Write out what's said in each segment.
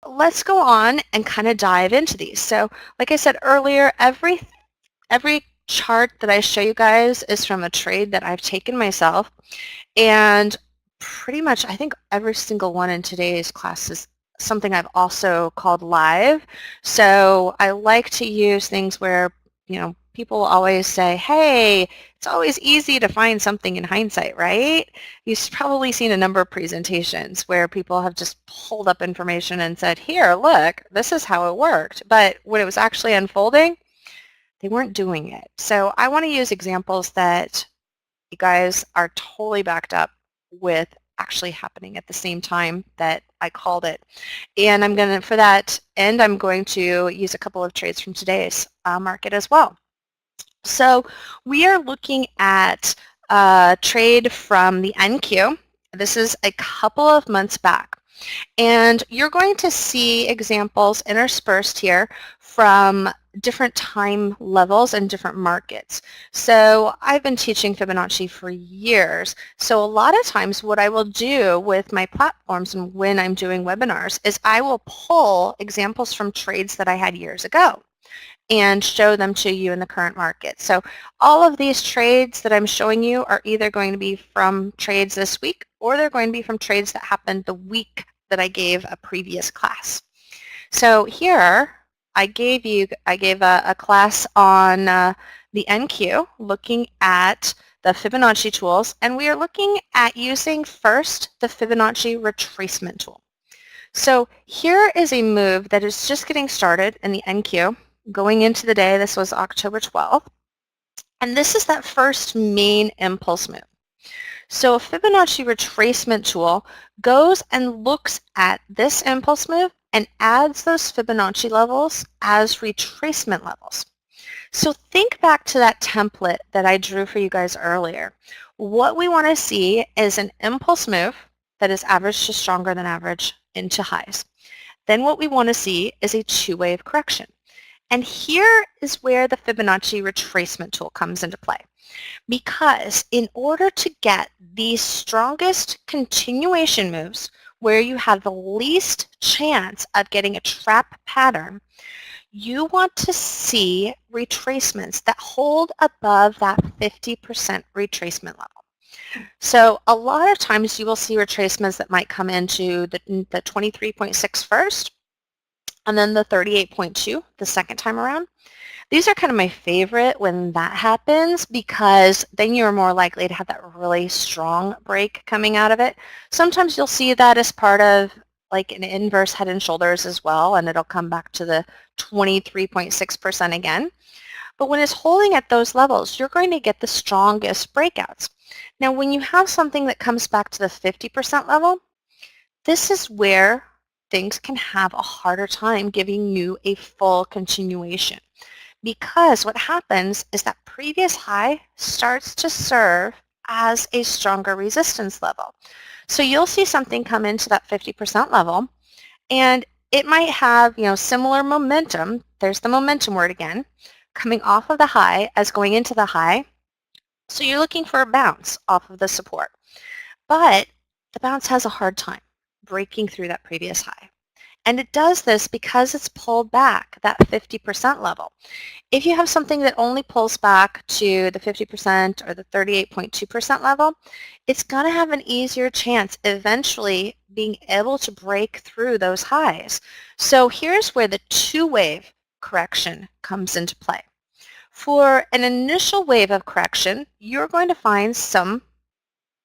let's go on and kind of dive into these. So like I said earlier, every chart that I show you guys is from a trade that I've taken myself, and pretty much I think every single one in today's class is something I've also called live. So I like to use things where, people always say, hey, it's always easy to find something in hindsight, right? You've probably seen a number of presentations where people have just pulled up information and said, here, look, this is how it worked. But when it was actually unfolding, they weren't doing it. So I want to use examples that you guys are totally backed up with actually happening at the same time that I called it. And I'm going to, for that end, I'm going to use a couple of trades from today's market as well. So we are looking at a trade from the NQ. This is a couple of months back. And you're going to see examples interspersed here from different time levels and different markets. So I've been teaching Fibonacci for years. So a lot of times what I will do with my platforms and when I'm doing webinars is I will pull examples from trades that I had years ago and show them to you in the current market. So all of these trades that I'm showing you are either going to be from trades this week or they're going to be from trades that happened the week that I gave a previous class. So here I gave a class on the NQ looking at the Fibonacci tools, and we are looking at using first the Fibonacci Retracement tool. So here is a move that is just getting started in the NQ. Going into the day, this was October 12th, and this is that first main impulse move. So a Fibonacci retracement tool goes and looks at this impulse move and adds those Fibonacci levels as retracement levels. So think back to that template that I drew for you guys earlier. What we want to see is an impulse move that is average to stronger than average into highs. Then what we want to see is a two-wave correction. And here is where the Fibonacci retracement tool comes into play. Because in order to get the strongest continuation moves where you have the least chance of getting a trap pattern, you want to see retracements that hold above that 50% retracement level. So a lot of times you will see retracements that might come into the 23.6 first, and then the 38.2 the second time around. These are kind of my favorite when that happens because then you're more likely to have that really strong break coming out of it. Sometimes you'll see that as part of like an inverse head and shoulders as well, and it'll come back to the 23.6% again. But when it's holding at those levels, you're going to get the strongest breakouts. Now, when you have something that comes back to the 50% level, this is where things can have a harder time giving you a full continuation. Because what happens is that previous high starts to serve as a stronger resistance level. So you'll see something come into that 50% level, and it might have, similar momentum. There's the momentum word again, coming off of the high as going into the high. So you're looking for a bounce off of the support. But the bounce has a hard time breaking through that previous high. And it does this because it's pulled back that 50% level. If you have something that only pulls back to the 50% or the 38.2% level, it's going to have an easier chance eventually being able to break through those highs. So here's where the two-wave correction comes into play. For an initial wave of correction, you're going to find some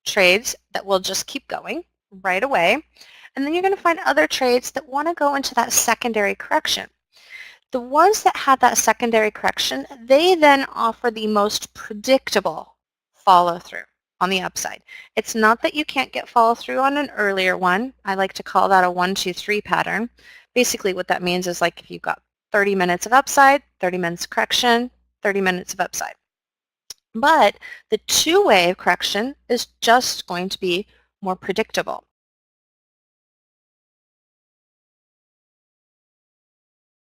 trades that will just keep going right away. And then you're going to find other trades that want to go into that secondary correction. The ones that have that secondary correction, they then offer the most predictable follow-through on the upside. It's not that you can't get follow-through on an earlier one. I like to call that a 1, 2, 3 pattern. Basically what that means is like if you've got 30 minutes of upside, 30 minutes of correction, 30 minutes of upside. But the two-wave correction is just going to be more predictable.